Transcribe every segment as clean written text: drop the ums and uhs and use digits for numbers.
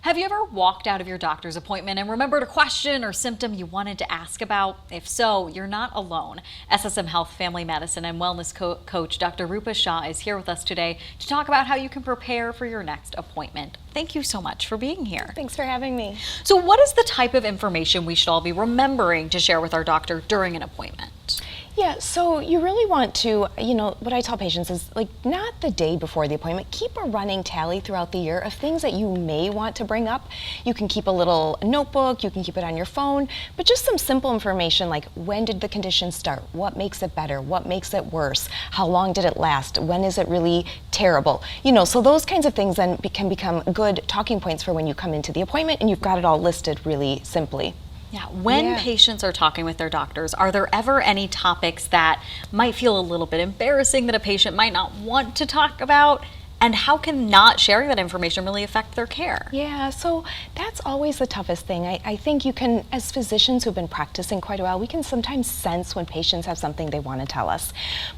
Have you ever walked out of your doctor's appointment and remembered a question or symptom you wanted to ask about? If so, you're not alone. SSM Health Family Medicine and Wellness Coach Dr. Roopa Shah is here with us today to talk about how you can prepare for your next appointment. Thank you so much for being here. Thanks for having me. So what is the type of information we should all be remembering to share with our doctor during an appointment? Yeah, so you really want to, what I tell patients is not the day before the appointment, keep a running tally throughout the year of things that you may want to bring up. You can keep a little notebook, you can keep it on your phone, but just some simple information like when did the condition start? What makes it better? What makes it worse? How long did it last? When is it really terrible? So those kinds of things then can become good talking points for when you come into the appointment and you've got it all listed really simply. Yeah, when patients are talking with their doctors, are there ever any topics that might feel a little bit embarrassing that a patient might not want to talk about? And how can not sharing that information really affect their care? Yeah, so that's always the toughest thing. I think you can, as physicians who've been practicing quite a while, we can sometimes sense when patients have something they want to tell us.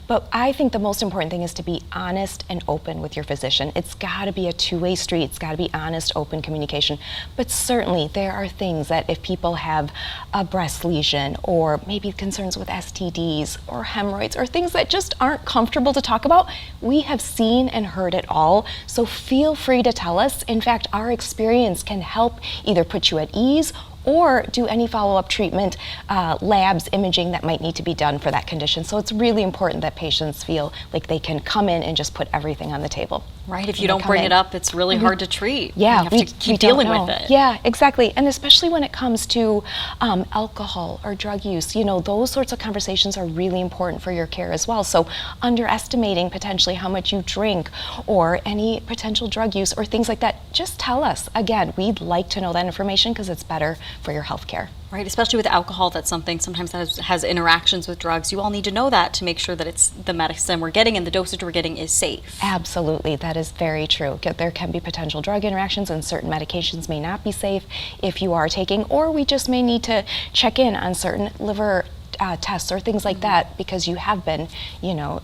But I think the most important thing is to be honest and open with your physician. It's got to be a two-way street. It's got to be honest, open communication. But certainly there are things that if people have a breast lesion or maybe concerns with STDs or hemorrhoids or things that just aren't comfortable to talk about, we have seen and heard it all. So feel free to tell us. In fact, our experience can help either put you at ease or do any follow-up treatment, labs, imaging that might need to be done for that condition. So it's really important that patients feel like they can come in and just put everything on the table. Right, if you don't bring it up, it's really hard to treat. Yeah, you have to keep dealing with it. Yeah, exactly. And especially when it comes to alcohol or drug use, those sorts of conversations are really important for your care as well. So underestimating potentially how much you drink or any potential drug use or things like that, just tell us. Again, we'd like to know that information because it's better for your health care. Right, especially with alcohol, that's something sometimes that has interactions with drugs. You all need to know that to make sure that it's the medicine we're getting and the dosage we're getting is safe. Absolutely, that is very true. There can be potential drug interactions and certain medications may not be safe if you are taking, or we just may need to check in on certain liver tests or things like that because you have been,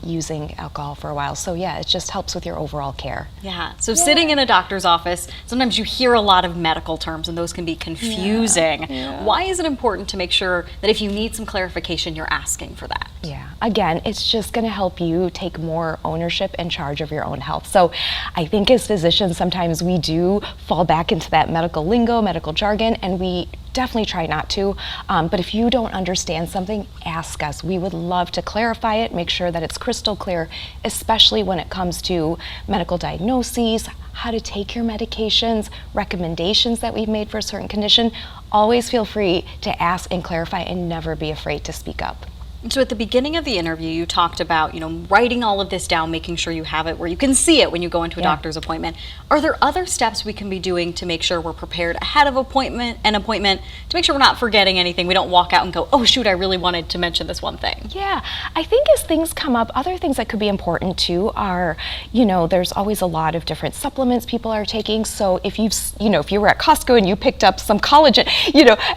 using alcohol for a while. So yeah, it just helps with your overall care. Yeah, so sitting in a doctor's office, sometimes you hear a lot of medical terms and those can be confusing. Why is it important to make sure that if you need some clarification, you're asking for that? Yeah, again, it's just going to help you take more ownership and charge of your own health. So I think as physicians, sometimes we do fall back into that medical lingo, medical jargon, and we definitely try not to, but if you don't understand something, ask us. We would love to clarify it, make sure that it's crystal clear, especially when it comes to medical diagnoses, how to take your medications, recommendations that we've made for a certain condition. Always feel free to ask and clarify and never be afraid to speak up. So at the beginning of the interview, you talked about, writing all of this down, making sure you have it where you can see it when you go into a doctor's appointment. Are there other steps we can be doing to make sure we're prepared ahead of an appointment, to make sure we're not forgetting anything? We don't walk out and go, oh shoot, I really wanted to mention this one thing. Yeah, I think as things come up, other things that could be important too are, there's always a lot of different supplements people are taking. So if if you were at Costco and you picked up some collagen,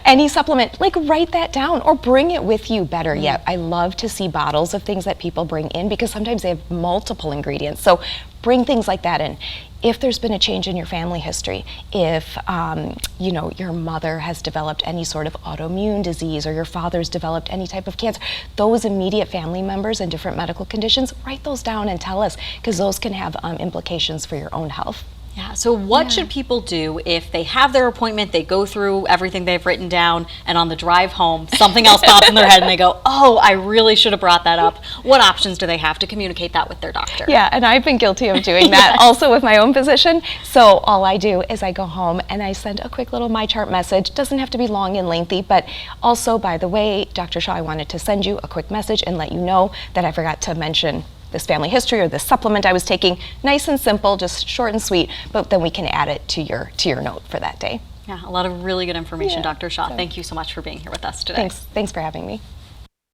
any supplement, write that down or bring it with you, better yet. I love to see bottles of things that people bring in because sometimes they have multiple ingredients. So bring things like that in. If there's been a change in your family history, if your mother has developed any sort of autoimmune disease or your father's developed any type of cancer, those immediate family members and different medical conditions, write those down and tell us because those can have implications for your own health. Yeah, so what should people do if they have their appointment, they go through everything they've written down, and on the drive home, something else pops in their head and they go, oh, I really should have brought that up. What options do they have to communicate that with their doctor? Yeah, and I've been guilty of doing that also with my own physician. So all I do is I go home and I send a quick little MyChart message. Doesn't have to be long and lengthy, but also, by the way, Dr. Shaw, I wanted to send you a quick message and let you know that I forgot to mention this family history or this supplement I was taking. Nice and simple, just short and sweet, but then we can add it to your note for that day. Yeah, a lot of really good information, Dr. Shaw. Thank you so much for being here with us today. Thanks for having me.